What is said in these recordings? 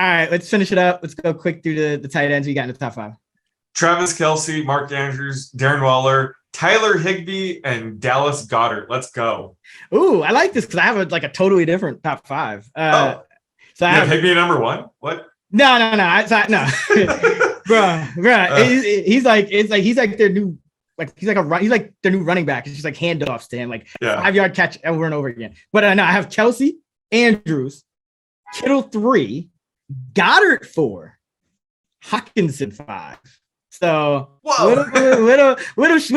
All right, let's finish it up. Let's go quick through the tight ends we got in the top 5. Travis Kelce, Mark Andrews, Darren Waller, Tyler Higbee, and Dallas Goedert. Let's go. Ooh, I like this because I have a totally different top 5. So I have Higbee number 1. What? No. Bro. He's like their new, he's like their new running back. It's just like handoffs to him, 5-yard catch over and over again. But no, I have Kelce, Andrews, Kittle 3, Goddard 4, Hockenson 5. So little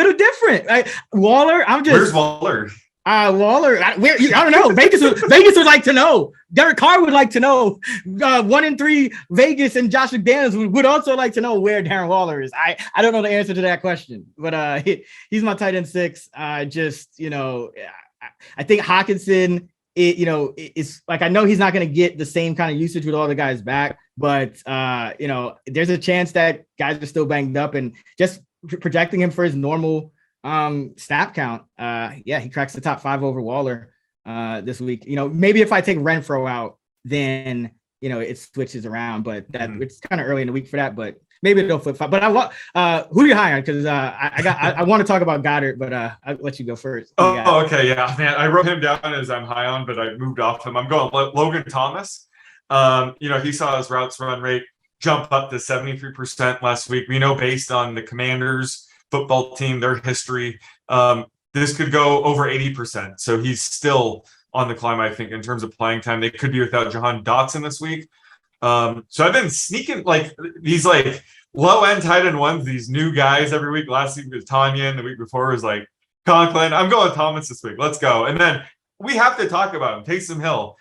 different. Waller, where's Waller? Waller, I don't know. Vegas would like to know. Derek Carr would like to know. 1 in 3 Vegas and Josh McDaniels would also like to know where Darren Waller is. I don't know the answer to that question, but he's my tight end 6. I think Hockenson. It's like, I know he's not going to get the same kind of usage with all the guys back, but there's a chance that guys are still banged up, and just projecting him for his normal snap count. He cracks the top 5 over Waller this week. Maybe if I take Renfro out, then it switches around, but it's kind of early in the week for that, but maybe it'll flip flop. But who are you high on? Because I want to talk about Goddard, but I'll let you go first. Okay, yeah, man. I wrote him down as I'm high on, but I moved off him. I'm going Logan Thomas. He saw his routes run rate jump up to 73% last week. We know, based on the Commanders football team, their history, this could go over 80%. So he's still on the climb, I think, in terms of playing time. They could be without Jahan Dotson this week. So I've been sneaking these low end tight end ones, these new guys every week. Last week was Tanya, and the week before was Conklin. I'm going Thomas this week. Let's go. And then we have to talk about him. Taysom Hill.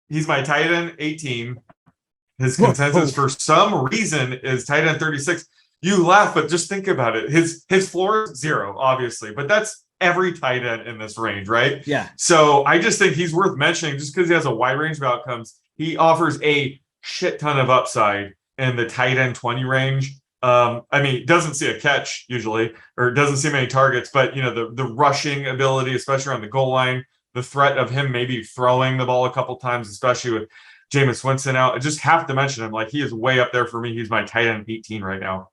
He's my tight end 18. His consensus for some reason is tight end 36. You laugh, but just think about it. His floor is 0, obviously, but that's every tight end in this range, right? Yeah. So I just think he's worth mentioning just because he has a wide range of outcomes. He offers a shit ton of upside in the tight end 20 range. Doesn't see a catch usually, or doesn't see many targets, but the rushing ability, especially around the goal line, the threat of him maybe throwing the ball a couple times, especially with Jameis Winston out. I just have to mention him. He is way up there for me. He's my tight end 18 right now.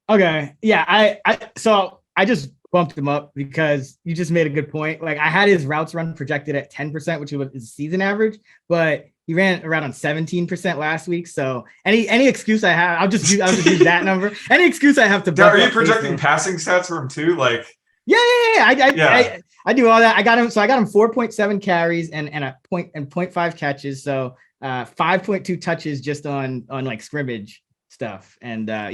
Okay. Yeah. So I just bumped him up because you just made a good point. I had his routes run projected at 10%, which was his season average, but he ran around on 17% last week. So any excuse I have, I'll just use that number. Any excuse I have to. Are you projecting passing stats for him too? Yeah. I do all that. I got him 4.7 carries and 0.5 catches. So 5.2 touches just on scrimmage stuff. And I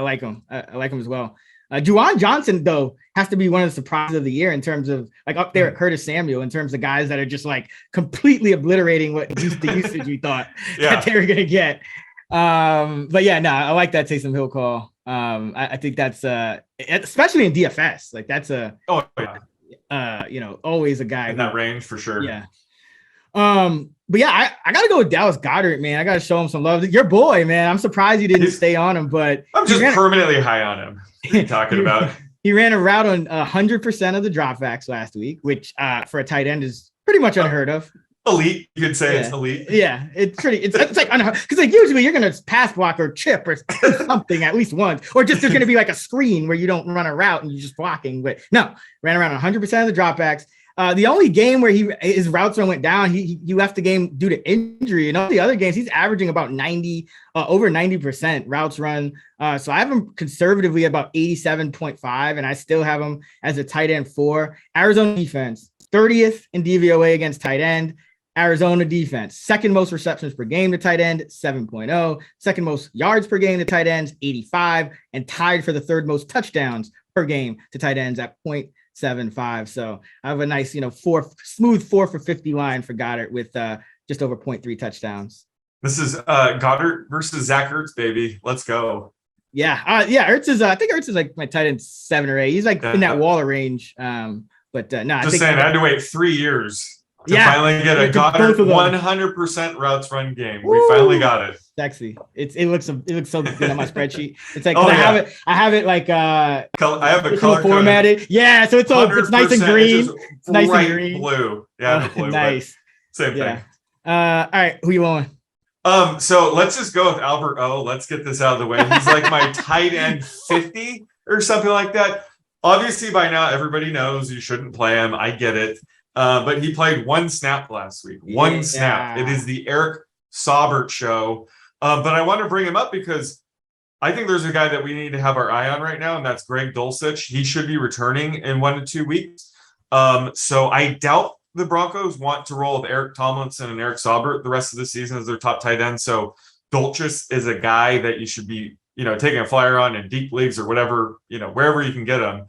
like him. I like him as well. Juwan Johnson, though, has to be one of the surprises of the year in terms of up there at Curtis Samuel, in terms of guys that are just completely obliterating the usage we thought that they were going to get. I like that Taysom Hill call. I think that's especially in DFS, that's always a guy in that range for sure. Yeah. I gotta go with Dallas Goedert, man. I gotta show him some love. Your boy, man. I'm surprised you didn't stay on him, but I'm just permanently high on him. What are you talking about? He ran a route on 100% of the dropbacks last week, which for a tight end is pretty much unheard of. Elite, you could say. It's elite. Yeah, it's unheard, because usually you're gonna pass block or chip or something at least once, or just there's gonna be a screen where you don't run a route and you're just blocking. But no, ran around 100% of the dropbacks. The only game where his routes run went down, he left the game due to injury. And all the other games, he's averaging about over 90% routes run. So I have him conservatively about 87.5, and I still have him as a tight end 4. Arizona defense, 30th in DVOA against tight end. Arizona defense, second most receptions per game to tight end, 7.0. Second most yards per game to tight ends, 85, and tied for the third most touchdowns per game to tight ends at 0.75. So I have a nice, smooth 4 for 50 line for Goddard with just over 0.3 touchdowns. This is Goddard versus Zach Ertz, baby. Let's go. Yeah. Ertz is, I think Ertz is my tight end 7 or 8. He's in that Waller range. I had to wait 3 years to finally get a Goddard 100% routes run game. We finally got it. Sexy. It looks so good on my spreadsheet. It's I have it I have a color formatted. Yeah, so it's nice and green. It's nice and green. Blue. Yeah, the blue. Nice. Same thing. All right, who you on? So let's just go with Albert O. Let's get this out of the way. He's like my tight end 50 or something like that. Obviously, by now, everybody knows you shouldn't play him. I get it. But he played one snap last week. One snap. It is the Eric Saubert show. But I want to bring him up because I think there's a guy that we need to have our eye on right now, and that's Greg Dulcich. He should be returning in 1 to 2 weeks. So I doubt the Broncos want to roll with Eric Tomlinson and Eric Saubert the rest of the season as their top tight end. So Dulcich is a guy that you should be, taking a flyer on in deep leagues or whatever, wherever you can get him.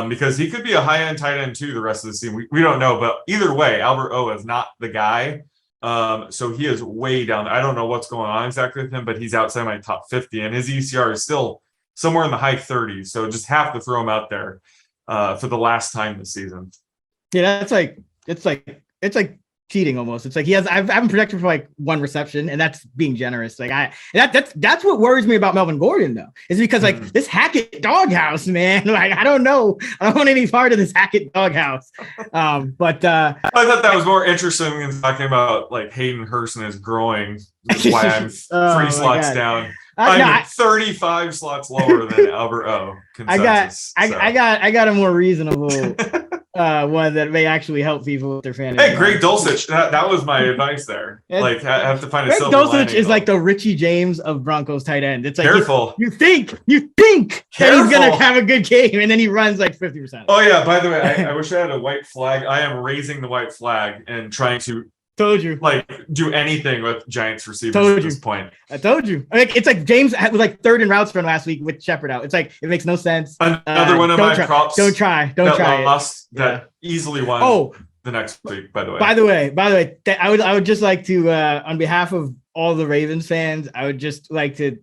Because he could be a high-end tight end too the rest of the season. We don't know, but either way, Albert O is not the guy. So he is way down. I don't know what's going on exactly with him, but he's outside my top 50, and his ECR is still somewhere in the high 30s. So just have to throw him out there for the last time this season. Yeah, it's like cheating almost. It's like I haven't projected for like 1 reception, and that's being generous. Like that's what worries me about Melvin Gordon though, is because like this Hackett doghouse, man. Like I don't know, I don't want any part of this Hackett doghouse. But I thought that was more interesting than talking about like Hayden Hurst and his growing. Why I'm 3 slots down. I'm 35 slots lower than Albert O. Consensus, I got a more reasonable one that may actually help people with their fantasy. Hey, Greg Dulcich, that was my advice there. Like, I have to find a silver lining. Greg Dulcich is like the Richie James of Broncos tight end. It's like careful. You think that he's gonna have a good game, and then he runs like 50%. Oh yeah. By the way, I wish I had a white flag. I am raising the white flag and trying to. Told you. Like do anything with Giants receivers at this point. I told you. Like it's like James was like 3rd in routes run last week with Shepard out. It's like it makes no sense. Another one of my props. Don't try. That easily won the next week. By the way. By the way, I would just like to on behalf of all the Ravens fans, I would just like to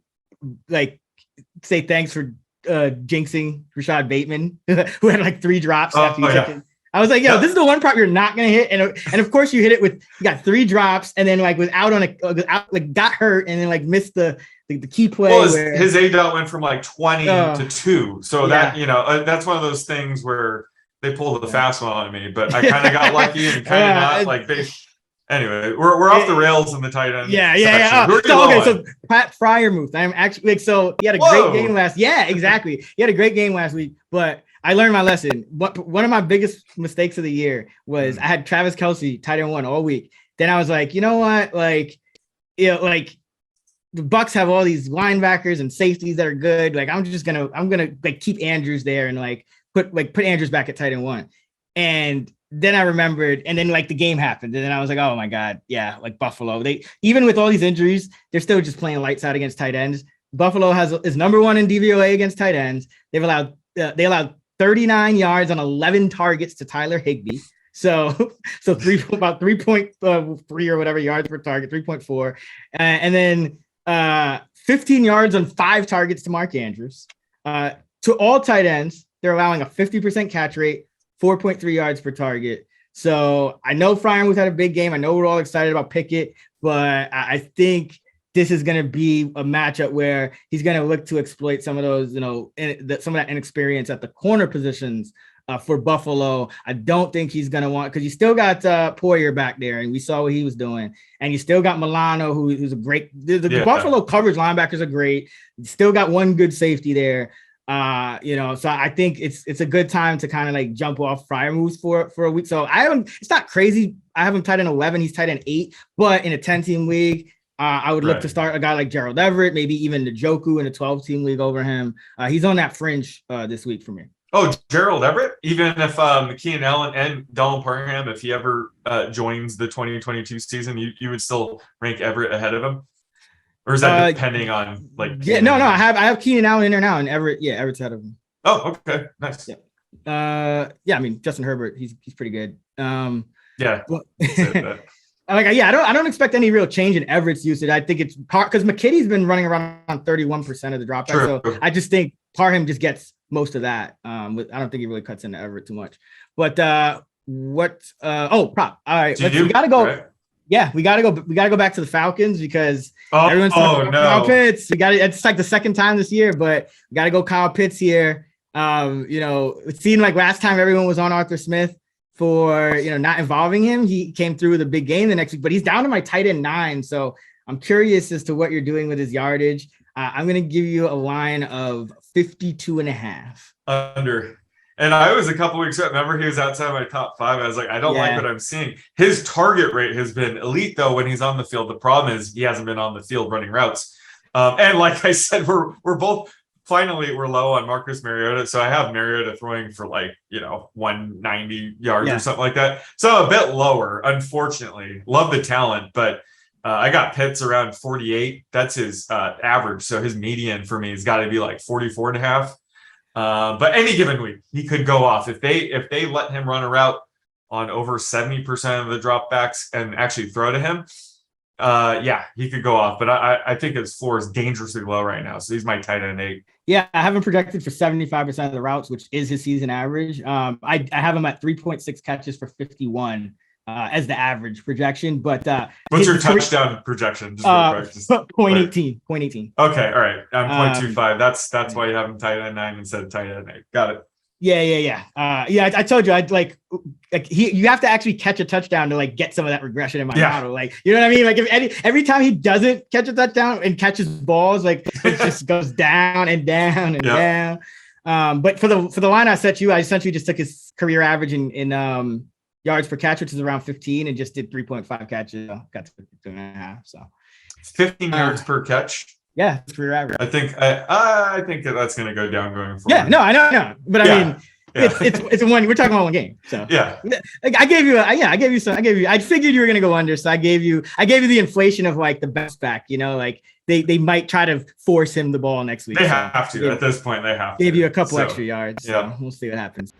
say thanks for jinxing Rashad Bateman, who had like 3 drops after you took it. I was like, this is the one prop you're not gonna hit, and of course you hit it with you got 3 drops, and then like was out on got hurt, and then like missed the key play. Well, his ADOT went from like 20 to 2, so that that's one of those things where they pulled the fast one on me, but I kind of got lucky and kind of not like. Anyway, we're off the rails in the tight end. Yeah. So Pat Fryermuth, I'm actually so he had a great game last. Yeah, exactly. He had a great game last week, but I learned my lesson. One of my biggest mistakes of the year was I had Travis Kelce tight end 1 all week. Then I was like, you know what? Like the Bucks have all these linebackers and safeties that are good. Like I'm gonna like keep Andrews there and like put Andrews back at tight end 1. And then I remembered, and then like the game happened, and then I was like, oh my God, yeah, like Buffalo. They even with all these injuries, they're still just playing lights out against tight ends. Buffalo is number 1 in DVOA against tight ends. They allowed 39 yards on 11 targets to Tyler Higbee. So about 3.3 or whatever yards per target, 3.4, and then 15 yards on 5 targets to Mark Andrews. To all tight ends, they're allowing a 50% catch rate, 4.3 yards per target. So I know Fryermuth had a big game. I know we're all excited about Pickett, but I think this is going to be a matchup where he's going to look to exploit some of those, some of that inexperience at the corner positions for Buffalo. I don't think he's going to want, because you still got Poyer back there, and we saw what he was doing. And you still got Milano, who's a great, the Buffalo coverage linebackers are great. You still got one good safety there. So I think it's a good time to kind of like jump off Fryermuth for a week. So it's not crazy. I have him tight end 11. He's tight end 8, but in a 10-team league, I would look to start a guy like Gerald Everett, maybe even Njoku in a 12-team league over him. He's on that fringe this week for me. Oh, Gerald Everett? Even if McKeenan Allen and Donald Parham, if he ever joins the 2022 season, you would still rank Everett ahead of him? Or is that depending on like? Yeah, no. I have Keenan Allen in there now, and Everett's ahead of him. Oh, okay, nice. Yeah. I mean Justin Herbert, he's pretty good. Yeah. I don't expect any real change in Everett's usage. I think it's because McKinney's been running around 31% of the dropback. So I just think Parham just gets most of that. I don't think he really cuts into Everett too much. But prop. All right, we gotta go. Right. Yeah, we gotta go back to the Falcons because everyone's talking about Kyle Pitts. It's like the second time this year, but we gotta go Kyle Pitts here. It seemed like last time everyone was on Arthur Smith for not involving him. He came through with a big game the next week, but he's down to my tight end 9. So I'm curious as to what you're doing with his yardage. I'm going to give you a line of 52.5. Under. And I was a couple weeks ago. Remember, he was outside my top 5. I was like, I don't like what I'm seeing. His target rate has been elite, though, when he's on the field. The problem is he hasn't been on the field running routes. And like I said, we're both finally we're low on Marcus Mariota. So I have Mariota throwing for 190 yards or something like that. So a bit lower, unfortunately. Love the talent, but I got Pitts around 48. That's his average. So his median for me has got to be 44.5. But any given week, he could go off. If they let him run a route on over 70% of the dropbacks and actually throw to him, he could go off. But I think his floor is dangerously low right now. So he's my tight end 8. Yeah, I have him projected for 75% of the routes, which is his season average. I have him at 3.6 catches for 51 as the average projection. But what's your touchdown projection? Just 0.18. 0.18. Okay, all right. I'm 0.25. That's why you have him tight end 9 instead of tight end 8. Got it. Yeah. I told you I'd you have to actually catch a touchdown to get some of that regression in my model. You know what I mean? If every time he doesn't catch a touchdown and catches balls, it just goes down and down and down. But for the line I set you, I essentially just took his career average in yards per catch, which is around 15, and just did 3.5 catches. Got to 52.5. So 15 yards per catch. Yeah, it's career average. I think that's going to go down going forward. Yeah, no, I know, but I mean, it's one. We're talking about one game, so I gave you. I figured you were going to go under, so I gave you the inflation of the best back. They might try to force him the ball next week. They have to at this point. They have to. Gave you a couple extra yards. So we'll see what happens.